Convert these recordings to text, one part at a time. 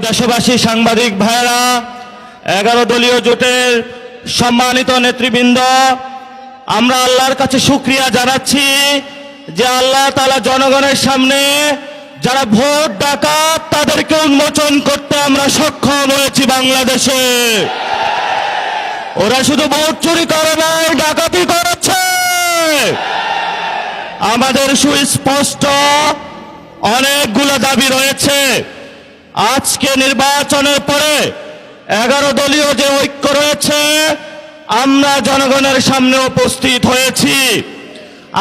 দেশবাসী, সাংবাদিক ভাইরা, 11 দলীয় জোটের সম্মানিত নেতৃবৃন্দ, আমরা আল্লাহর কাছে শুকরিয়া জানাচ্ছি যে আল্লাহ তাআলা জনগণের সামনে যারা ভোট ডাকাত তাদেরকে উন্মোচন করতে আমরা সক্ষম হয়েছি। বাংলাদেশে ওরা শুধু ভোট চুরি করে নাই, ডাকাতি করেছে। আমাদের সুস্পষ্ট অনেকগুলো দাবি রয়েছে। আজকে নির্বাচনের পরে 11 দলীয় যে ঐক্য রয়েছে, আমরা জনগণের সামনে উপস্থিত হয়েছি।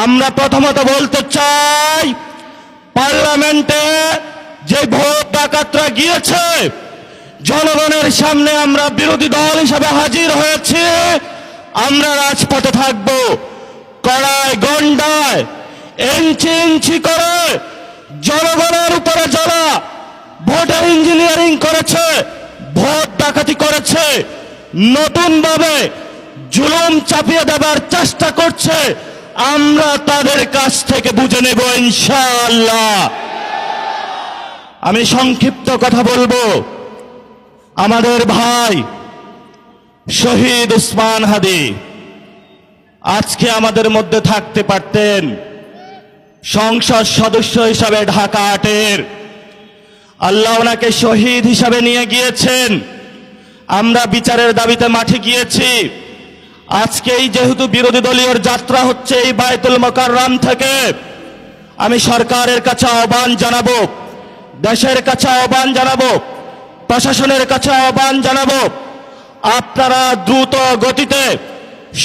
আমরা প্রথমত বলতে চাই, পার্লামেন্টে যে ভোট ডাকাতরা গিয়েছে, জনগণের সামনে আমরা বিরোধী দল হিসাবে হাজির হয়েছি। আমরা রাজপথে থাকব। কড়ায় গন্ডায় ইঞ্চি ইঞ্চি করে জনগণের উপরে যারা ভোটার ইঞ্জিনিয়ারিং করেছে, ভোট ডাকাতি করেছে, নতুনভাবে জুলুম চাপিয়ে দেবার চেষ্টা করছে, আমরা তাদের কাছ থেকে বুঝে নেব ইনশাআল্লাহ। আমি সংক্ষিপ্ত কথা বলবো। আমাদের ভাই শহীদ উসমান হাদি আজকে আমাদের মধ্যে থাকতে পারতেন। সংসদ সদস্য হিসাবে ঢাকা 8-এর আল্লাহ ওনাকে শহীদ হিসাবে নিয়ে গিয়েছেন। আমরা বিচারের দাবিতে মাঠে গিয়েছি। আজকেই যেহেতু বিরোধী দলীয় যাত্রা হচ্ছে এই বায়তুল মোকাররম থেকে, আমি সরকারের কাছে আহ্বান জানাবো, দেশের কাছে আহ্বান জানাবো, প্রশাসনের কাছে আহ্বান জানাবো, আপনারা দ্রুত গতিতে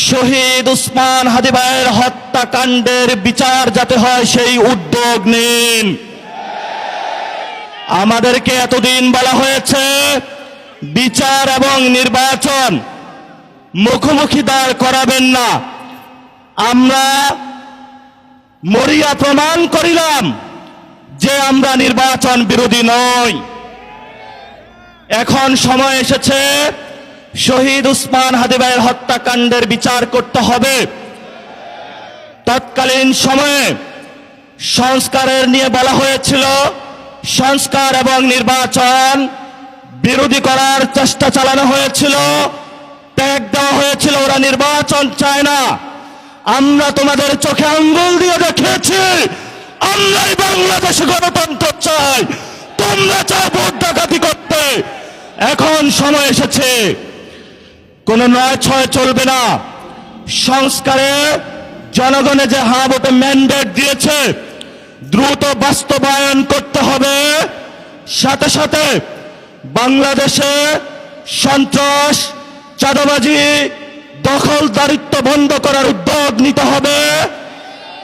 শহীদ উসমান হাদি ভাইয়ের হত্যাকাণ্ডের বিচার যাতে হয় সেই উদ্যোগ নিন। আমাদেরকে এতদিন বলা হয়েছে বিচার এবং নির্বাচন মুখোমুখি দাঁড় করাবেন না। আমরা মরিয়া প্রমাণ করিলাম যে আমরা নির্বাচন বিরোধী নই। এখন সময় এসেছে শহীদ উসমান হাদি ভাইয়ের হত্যাকাণ্ডের বিচার করতে হবে। তৎকালীন সময়ে সংস্কারের নিয়ে বলা হয়েছিল, সংস্কার এবং নির্বাচন বিরোধী করার চেষ্টা চালানো হয়েছিল, ট্যাগ দেওয়া হয়েছিল ওরা নির্বাচন চায় না। আমরা তোমাদের চোখে আঙ্গুল দিয়ে দেখিয়েছি আমরাই বাংলাদেশে গণতন্ত্র চাই, তোমরা চাও ভোট ডাকাতি করতে। এখন সময় এসেছে, কোন 9-6 চলবে না। সংস্কারে জনগণে যে হ্যাঁ ভোটে ম্যান্ডেট দিয়েছে দ্রুত বাস্তবায়ন করতে হবে। সাথে সাথে বাংলাদেশে সন্ত্রাস, চাঁদাবাজি, দখলদারিত্ব বন্ধ করার উদ্যোগ নিতে হবে।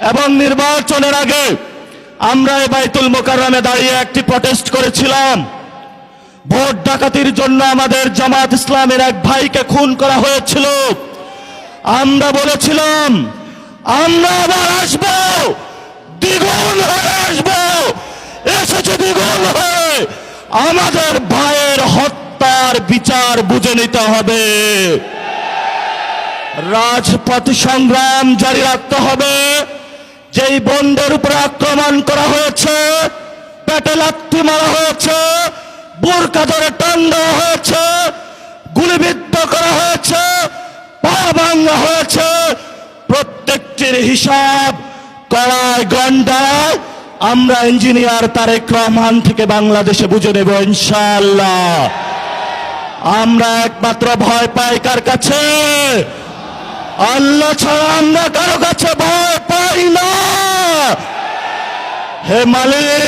এবং নির্বাচনের আগে আমরা এই বায়তুল মোকাররমে দাঁড়িয়ে একটি প্রটেস্ট করেছিলাম। ভোট ডাকাতির জন্য আমাদের জামাত ইসলামের এক ভাইকে খুন করা হয়েছিল। আমরা বলেছিলাম আমরা আবার আসবো, দ্বিগুণ হয়ে আসবো। এসেছে দ্বিগুণ হয়ে। আমাদের ভাইয়ের হত্যার বিচার বুঝে নিতে হবে। রাজপথ সংগ্রাম জারি রাখতে হবে। যেই বন্ধের উপরে আক্রমণ করা হয়েছে, পেটে লাথি মারা হয়েছে, বোরকা ধরে টান দেওয়া হয়েছে, গুলিবিদ্ধ করা হয়েছে, পা ভাঙা হয়েছে, প্রত্যেকটির হিসাব কড়ায় গন্ডায় আমরা ইঞ্জিনিয়ার তারেক রহমান থেকে বাংলাদেশে বুঝে নেব ইনশাআল্লাহ। আমরা একমাত্র ভয় পাই কার কাছে? আল্লাহ ছাড়া আমরা কারো কাছে ভয় পাই না। হে মালিক,